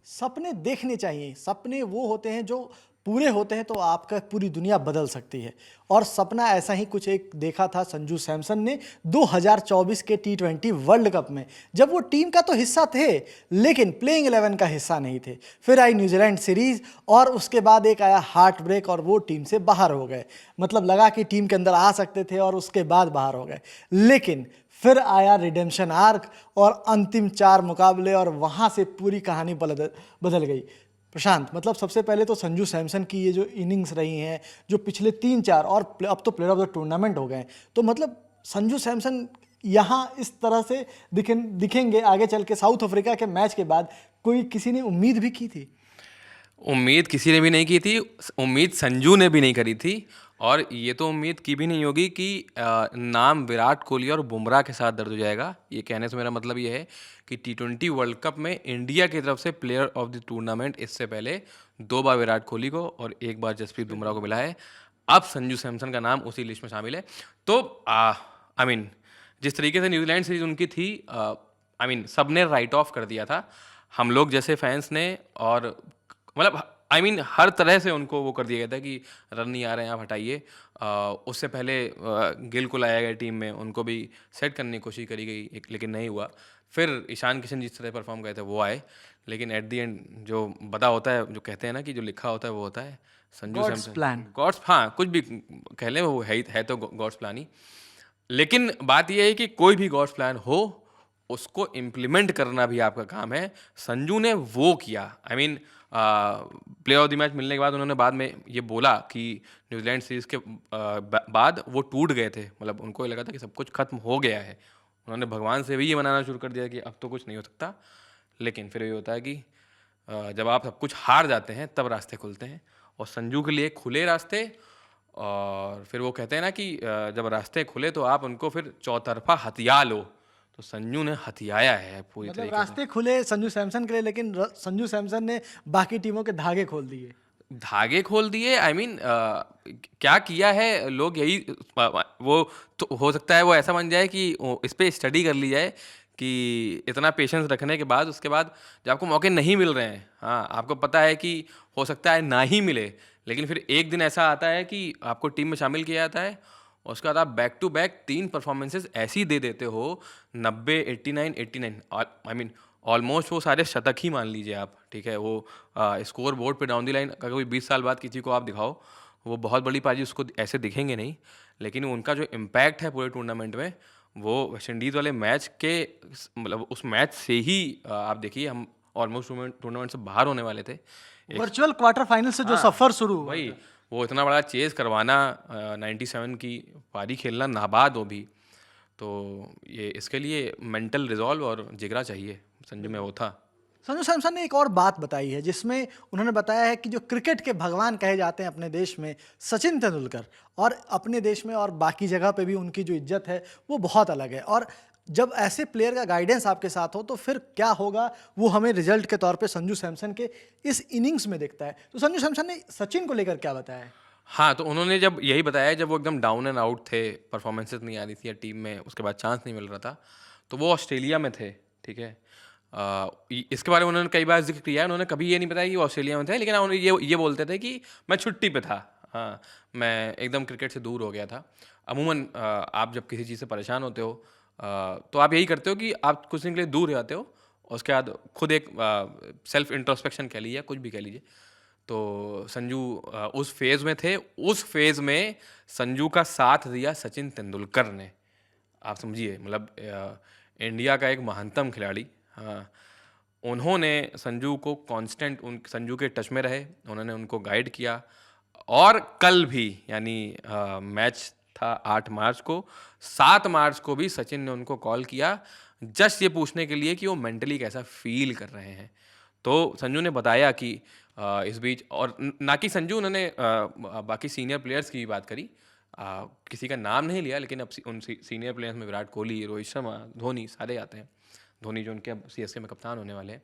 सपने देखने चाहिए। सपने वो होते हैं जो पूरे होते हैं तो आपका पूरी दुनिया बदल सकती है। और सपना ऐसा ही कुछ एक देखा था संजू सैमसन ने 2024 के टी20 वर्ल्ड कप में, जब वो टीम का तो हिस्सा थे लेकिन प्लेइंग 11 का हिस्सा नहीं थे। फिर आई न्यूजीलैंड सीरीज और उसके बाद एक आया हार्ट ब्रेक और वो टीम से बाहर हो गए। मतलब लगा कि टीम के अंदर आ सकते थे और उसके बाद बाहर हो गए। लेकिन फिर आया रिडेम्पशन आर्क और अंतिम 4 मुकाबले और वहाँ से पूरी कहानी बदल गई। प्रशांत, मतलब सबसे पहले तो संजू सैमसन की ये जो इनिंग्स रही हैं, जो पिछले 3-4 और अब तो प्लेयर ऑफ द टूर्नामेंट हो गए, तो मतलब संजू सैमसन यहाँ इस तरह से दिखेंगे आगे चल के साउथ अफ्रीका के मैच के बाद, कोई किसी ने उम्मीद भी की थी? उम्मीद किसी ने भी नहीं की थी। उम्मीद संजू ने भी नहीं करी थी। और ये तो उम्मीद की भी नहीं होगी कि नाम विराट कोहली और बुमराह के साथ दर्ज हो जाएगा। ये कहने से मेरा मतलब ये है कि टी20 वर्ल्ड कप में इंडिया की तरफ से प्लेयर ऑफ द टूर्नामेंट इससे पहले 2 बार विराट कोहली को और 1 बार जसप्रीत बुमराह को मिला है। अब संजू सैमसन का नाम उसी लिस्ट में शामिल है। तो आई मीन जिस तरीके से न्यूजीलैंड सीरीज उनकी थी, सब ने राइट ऑफ कर दिया था, हम लोग जैसे फैंस ने। और मतलब हर तरह से उनको वो कर दिया गया था कि रन नहीं आ रहे हैं, आप हटाइए। उससे पहले गिल को लाया गया टीम में, उनको भी सेट करने की कोशिश करी गई, लेकिन नहीं हुआ। फिर ईशान किशन जिस तरह परफॉर्म करे थे वो आए, लेकिन एट दी एंड जो बता होता है, जो कहते हैं ना कि जो लिखा होता है वो होता है। Sanju gods Samson plan. Gods, हाँ कुछ भी कह लें, वो है तो गॉड्स प्लान ही। लेकिन बात यह है कि कोई भी गॉड्स प्लान हो, उसको इम्प्लीमेंट करना भी आपका काम है। संजू ने वो किया। प्लेयर ऑफ द मैच मिलने के बाद उन्होंने बाद में ये बोला कि न्यूजीलैंड सीरीज के बाद वो टूट गए थे। मतलब उनको ये लगा था कि सब कुछ खत्म हो गया है। उन्होंने भगवान से भी ये मनाना शुरू कर दिया कि अब तो कुछ नहीं हो सकता। लेकिन फिर ये होता है कि जब आप सब कुछ हार जाते हैं तब रास्ते खुलते हैं, और संजू के लिए खुले रास्ते। और फिर वो कहते हैं ना कि जब रास्ते खुले तो आप उनको फिर चौतरफा हथिया लो। तो संजू ने हथियाया है पूरी मतलब तरीके से। रास्ते खुले संजू सैमसन के लिए, लेकिन संजू सैमसन ने बाकी टीमों के धागे खोल दिए। धागे खोल दिए। क्या किया है लोग, यही वो तो हो सकता है वो ऐसा बन जाए कि इस पे स्टडी कर ली जाए कि इतना पेशेंस रखने के बाद, उसके बाद जब आपको मौके नहीं मिल रहे हैं, हाँ आपको पता है कि हो सकता है ना ही मिले, लेकिन फिर एक दिन ऐसा आता है कि आपको टीम में शामिल किया जाता है, और उसके बाद आप बैक टू बैक 3 परफॉर्मेंसेज ऐसी दे देते हो, 90, 89, 89, ऑलमोस्ट वो सारे शतक ही मान लीजिए आप, ठीक है। वो स्कोर बोर्ड पे डाउन दी लाइन अगर कोई 20 साल बाद किसी को आप दिखाओ, वो बहुत बड़ी पाजी उसको ऐसे दिखेंगे नहीं, लेकिन उनका जो इम्पैक्ट है पूरे टूर्नामेंट में, वो वेस्ट इंडीज़ वाले मैच के मतलब उस मैच से ही आप देखिए, हम ऑलमोस्ट टूर्नामेंट से बाहर होने वाले थे। एक, वर्चुअल क्वार्टर फाइनल से जो हाँ सफर शुरू हुआ वही, था। वो इतना बड़ा चेज़ करवाना, 97 की पारी खेलना नाबाद वो भी, तो ये इसके लिए मेंटल रिजॉल्व और जिगरा चाहिए। संजू में वो था। संजू सैमसन ने एक और बात बताई है जिसमें उन्होंने बताया है कि जो क्रिकेट के भगवान कहे जाते हैं अपने देश में, सचिन तेंदुलकर, और अपने देश में और बाकी जगह पे भी उनकी जो इज्जत है वो बहुत अलग है। और जब ऐसे प्लेयर का गाइडेंस आपके साथ हो तो फिर क्या होगा वो हमें रिजल्ट के तौर पे संजू सैमसन के इस इनिंग्स में दिखता है। तो संजू सैमसन ने सचिन को लेकर क्या बताया है? हाँ, तो उन्होंने जब यही बताया, जब वो एकदम डाउन एंड आउट थे, परफॉर्मेंसेस नहीं आ रही थी या टीम में उसके बाद चांस नहीं मिल रहा था, तो वो ऑस्ट्रेलिया में थे, ठीक है। इसके बारे में उन्होंने कई बार जिक्र किया है। उन्होंने कभी ये नहीं बताया कि वो ऑस्ट्रेलिया में थे, लेकिन हाँ, उन्होंने ये बोलते थे कि मैं छुट्टी पे था। हाँ, मैं एकदम क्रिकेट से दूर हो गया था। अमूमन आप जब किसी चीज़ से परेशान होते हो, तो आप यही करते हो कि आप कुछ दिन के लिए दूर जाते हो, और उसके बाद खुद एक सेल्फ इंट्रोस्पेक्शन कह लीजिए, कुछ भी कह लीजिए। तो संजू उस फेज़ में थे। उस फेज़ में संजू का साथ दिया सचिन तेंदुलकर ने। आप समझिए, मतलब इंडिया का एक महानतम खिलाड़ी, हाँ, उन्होंने संजू को कांस्टेंट, उन संजू के टच में रहे, उन्होंने उनको गाइड किया। और कल भी, मैच था 8 मार्च को, 7 मार्च को भी सचिन ने उनको कॉल किया, जस्ट ये पूछने के लिए कि वो मेंटली कैसा फील कर रहे हैं। तो संजू ने बताया कि इस बीच, और ना कि संजू, उन्होंने बाकी सीनियर प्लेयर्स की भी बात करी। किसी का नाम नहीं लिया, लेकिन अब उन सीनियर प्लेयर्स में विराट कोहली, रोहित शर्मा, धोनी सारे आते हैं। धोनी जो उनके अब सीएसके में कप्तान होने वाले हैं।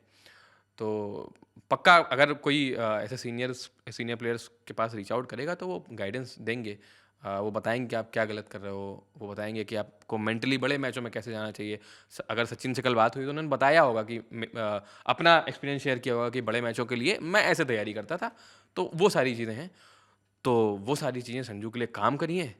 तो पक्का अगर कोई ऐसे सीनियर प्लेयर्स के पास रीच आउट करेगा तो वो गाइडेंस देंगे। वो बताएंगे कि आप क्या गलत कर रहे हो, वो बताएंगे कि आपको मेंटली बड़े मैचों में कैसे जाना चाहिए। अगर सचिन से कल बात हुई तो उन्होंने बताया होगा कि अपना एक्सपीरियंस शेयर किया होगा कि बड़े मैचों के लिए मैं ऐसे तैयारी करता था। तो वो सारी चीज़ें हैं, तो वो सारी चीज़ें संजू के लिए काम करी हैं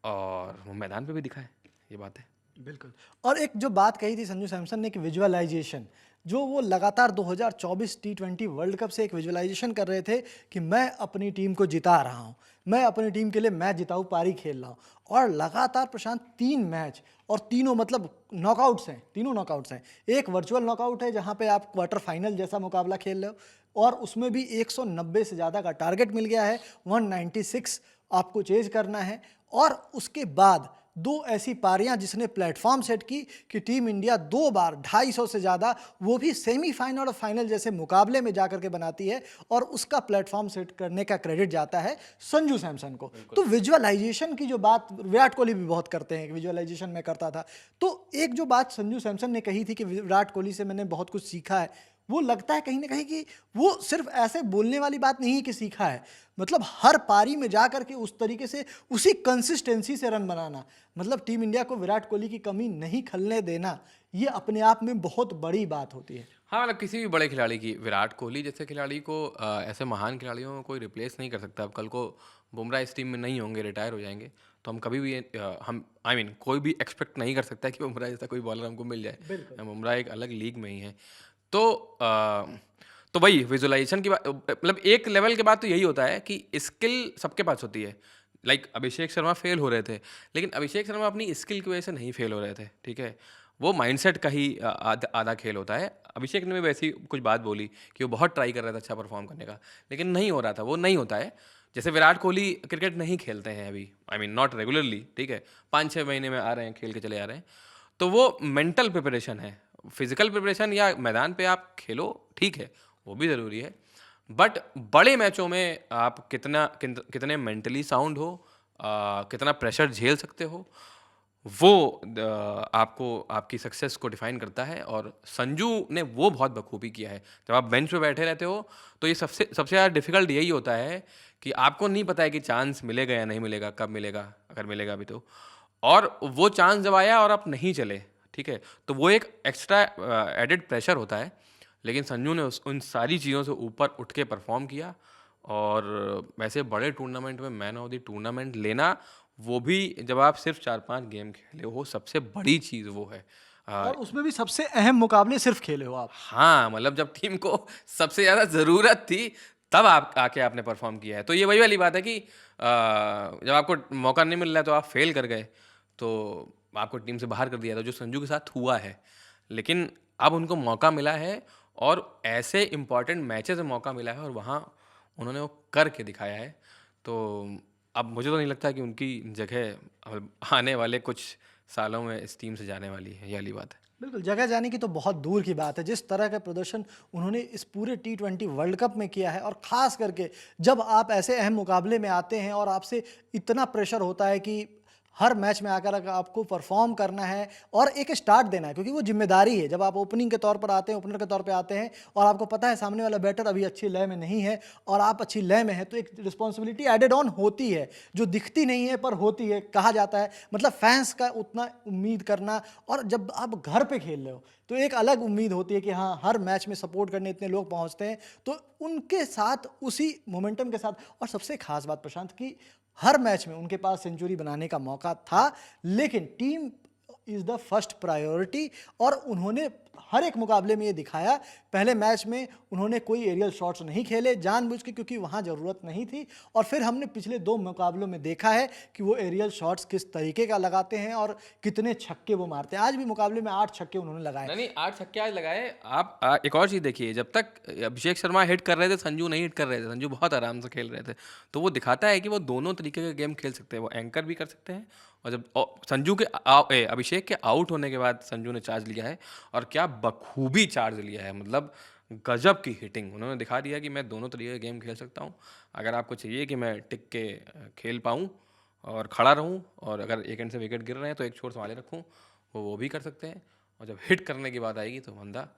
और वो मैदान पे भी दिखा है, ये बात है। बिल्कुल। और एक जो बात कही थी संजू सैमसन ने कि विजुअलाइजेशन, जो वो लगातार 2024 टी20 वर्ल्ड कप से एक विजुअलाइजेशन कर रहे थे कि मैं अपनी टीम को जिता रहा हूँ, मैं अपनी टीम के लिए मैच जिताऊ पारी खेल रहा हूँ। और लगातार प्रशांत 3 मैच, और तीनों मतलब नॉकआउट्स हैं, तीनों नॉकआउट्स हैं। एक वर्चुअल नॉकआउट है जहाँ पे आप क्वार्टर फाइनल जैसा मुकाबला खेल रहे हो, और उसमें भी 190 से ज़्यादा का टारगेट मिल गया है, 196 आपको चेज करना है। और उसके बाद 2 ऐसी पारियां जिसने प्लेटफॉर्म सेट की कि टीम इंडिया 2 बार 250 से ज़्यादा, वो भी सेमीफाइनल और फाइनल जैसे मुकाबले में जाकर के बनाती है, और उसका प्लेटफॉर्म सेट करने का क्रेडिट जाता है संजू सैमसन को। तो विजुअलाइजेशन की जो बात विराट कोहली भी बहुत करते हैं कि विजुअलाइजेशन में करता था, तो एक जो बात संजू सैमसन ने कही थी कि विराट कोहली से मैंने बहुत कुछ सीखा है, वो लगता है कहीं ना कहीं कि वो सिर्फ ऐसे बोलने वाली बात नहीं है कि सीखा है, मतलब हर पारी में जा करके उस तरीके से उसी कंसिस्टेंसी से रन बनाना, मतलब टीम इंडिया को विराट कोहली की कमी नहीं खलने देना, ये अपने आप में बहुत बड़ी बात होती है। हाँ, मतलब किसी भी बड़े खिलाड़ी की, विराट कोहली जैसे खिलाड़ी को ऐसे महान खिलाड़ियों को कोई रिप्लेस नहीं कर सकता। अब कल को बुमराह इस टीम में नहीं होंगे, रिटायर हो जाएंगे, तो हम कभी भी हम कोई भी एक्सपेक्ट नहीं कर सकता कि बुमराह जैसा कोई बॉलर हमको मिल जाए। बिल्कुल। बुमराह एक अलग लीग में ही है। तो तो वही विजुअलाइजेशन की बात, मतलब एक लेवल के बाद तो यही होता है कि स्किल सबके पास होती है। लाइक अभिषेक शर्मा फेल हो रहे थे, लेकिन अभिषेक शर्मा अपनी स्किल की वजह से नहीं फेल हो रहे थे, ठीक है। वो माइंडसेट का ही आधा खेल होता है। अभिषेक ने भी वैसी कुछ बात बोली कि वो बहुत ट्राई कर रहा था अच्छा परफॉर्म करने का, लेकिन नहीं हो रहा था, वो नहीं होता है। जैसे विराट कोहली क्रिकेट नहीं खेलते हैं अभी, नॉट रेगुलरली, ठीक है, 5-6 महीने में आ रहे हैं, खेल के चले आ रहे हैं। तो वो मेंटल प्रिपरेशन है। फिजिकल प्रिपरेशन या मैदान पे आप खेलो, ठीक है, वो भी ज़रूरी है। बट बड़े मैचों में आप कितने मेंटली साउंड हो, कितना प्रेशर झेल सकते हो, वो आपको आपकी सक्सेस को डिफाइन करता है। और संजू ने वो बहुत बखूबी किया है। जब आप बेंच पे बैठे रहते हो तो ये सबसे सबसे ज़्यादा डिफिकल्ट यही होता है कि आपको नहीं पता है कि चांस मिलेगा या नहीं मिलेगा, कब मिलेगा, अगर मिलेगा भी तो। और वो चांस जब आया और आप नहीं चले, ठीक है, तो वो एक एक्स्ट्रा एडेड प्रेशर होता है। लेकिन संजू ने उन सारी चीज़ों से ऊपर उठ के परफॉर्म किया। और वैसे बड़े टूर्नामेंट में मैन ऑफ द टूर्नामेंट लेना, वो भी जब आप सिर्फ 4-5 गेम खेले हो, सबसे बड़ी चीज़ वो है। और उसमें भी सबसे अहम मुकाबले सिर्फ खेले हो आप। हाँ, मतलब जब टीम को सबसे ज़्यादा ज़रूरत थी, तब आप आके आपने परफॉर्म किया है। तो ये वही वाली बात है कि जब आपको मौका नहीं मिल रहा है तो आप फेल कर गए, तो आपको टीम से बाहर कर दिया था, जो संजू के साथ हुआ है। लेकिन अब उनको मौका मिला है, और ऐसे इंपॉर्टेंट मैचेस में मौका मिला है, और वहाँ उन्होंने वो करके दिखाया है। तो अब मुझे तो नहीं लगता कि उनकी जगह आने वाले कुछ सालों में इस टीम से जाने वाली है, ये वाली बात है। बिल्कुल, जगह जाने की तो बहुत दूर की बात है। जिस तरह का प्रदर्शन उन्होंने इस पूरे टी20 वर्ल्ड कप में किया है, और ख़ास करके जब आप ऐसे अहम मुकाबले में आते हैं और आपसे इतना प्रेशर होता है कि हर मैच में आकर आपको परफॉर्म करना है और एक स्टार्ट देना है, क्योंकि वो जिम्मेदारी है। जब आप ओपनिंग के तौर पर आते हैं, ओपनर के तौर पे आते हैं, और आपको पता है सामने वाला बैटर अभी अच्छी लय में नहीं है और आप अच्छी लय में हैं, तो एक रिस्पॉन्सिबिलिटी एडेड ऑन होती है, जो दिखती नहीं है पर होती है। कहा जाता है, मतलब फैंस का उतना उम्मीद करना, और जब आप घर पे खेल रहे हो तो एक अलग उम्मीद होती है कि हाँ, हर मैच में सपोर्ट करने इतने लोग पहुंचते हैं, तो उनके साथ उसी मोमेंटम के साथ। और सबसे खास बात प्रशांत की, हर मैच में उनके पास सेंचुरी बनाने का मौका था, लेकिन team is the first priority, और उन्होंने हर एक मुकाबले में ये दिखाया। पहले मैच में उन्होंने कोई एरियल शॉट्स नहीं खेले जानबूझ के, क्योंकि वहाँ ज़रूरत नहीं थी, और फिर हमने पिछले 2 मुकाबलों में देखा है कि वो एरियल शॉट्स किस तरीके का लगाते हैं और कितने छक्के वो मारते हैं। आज भी मुकाबले में 8 छक्के उन्होंने लगाए। नहीं नहीं, 8 छक्के आज लगाए। आप एक और चीज़ देखिए, जब तक अभिषेक शर्मा हिट कर रहे थे, संजू नहीं हिट कर रहे थे, संजू बहुत आराम से खेल रहे थे। तो वो दिखाता है कि वो दोनों तरीके के गेम खेल सकते हैं, वो एंकर भी कर सकते हैं। और जब संजू के अभिषेक के आउट होने के बाद संजू ने चार्ज लिया है, और क्या बखूबी चार्ज लिया है, मतलब गजब की हिटिंग। उन्होंने दिखा दिया कि मैं दोनों तरीके के गेम खेल सकता हूँ। अगर आपको चाहिए कि मैं टिक के खेल पाऊँ और खड़ा रहूँ, और अगर एक एंड से विकेट गिर रहे हैं तो एक छोर संभाले रखूँ, वो भी कर सकते हैं। और जब हिट करने की बात आएगी तो बंदा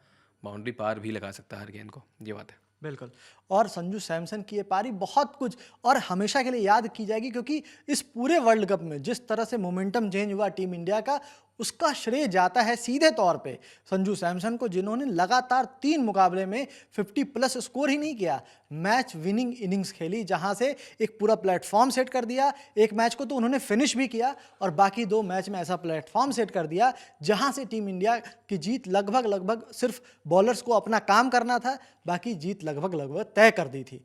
बाउंड्री पार भी लगा सकता है हर गेंद को, ये बात है। बिल्कुल। और संजू सैमसन की ये पारी बहुत कुछ और हमेशा के लिए याद की जाएगी, क्योंकि इस पूरे वर्ल्ड कप में जिस तरह से मोमेंटम चेंज हुआ टीम इंडिया का, उसका श्रेय जाता है सीधे तौर पे संजू सैमसन को, जिन्होंने लगातार 3 मुकाबले में 50 प्लस स्कोर ही नहीं किया, मैच विनिंग इनिंग्स खेली, जहां से एक पूरा प्लेटफॉर्म सेट कर दिया। एक मैच को तो उन्होंने फिनिश भी किया और बाकी 2 मैच में ऐसा प्लेटफॉर्म सेट कर दिया जहां से टीम इंडिया की जीत लगभग लगभग सिर्फ बॉलर्स को अपना काम करना था, बाकी जीत लगभग लगभग तय कर दी थी।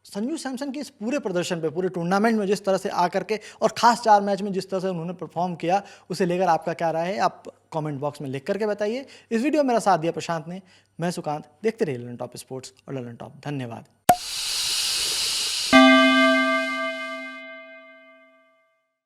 संजू सैमसन के इस पूरे प्रदर्शन पे, पूरे टूर्नामेंट में जिस तरह से आकर के और खास 4 मैच में जिस तरह से उन्होंने परफॉर्म किया, उसे लेकर आपका क्या राय है, आप कमेंट बॉक्स में लिख करके बताइए। इस वीडियो में मेरा साथ दिया प्रशांत ने, मैं सुकांत। देखते रहिए ललन टॉप स्पोर्ट्स और ललन टॉप। धन्यवाद।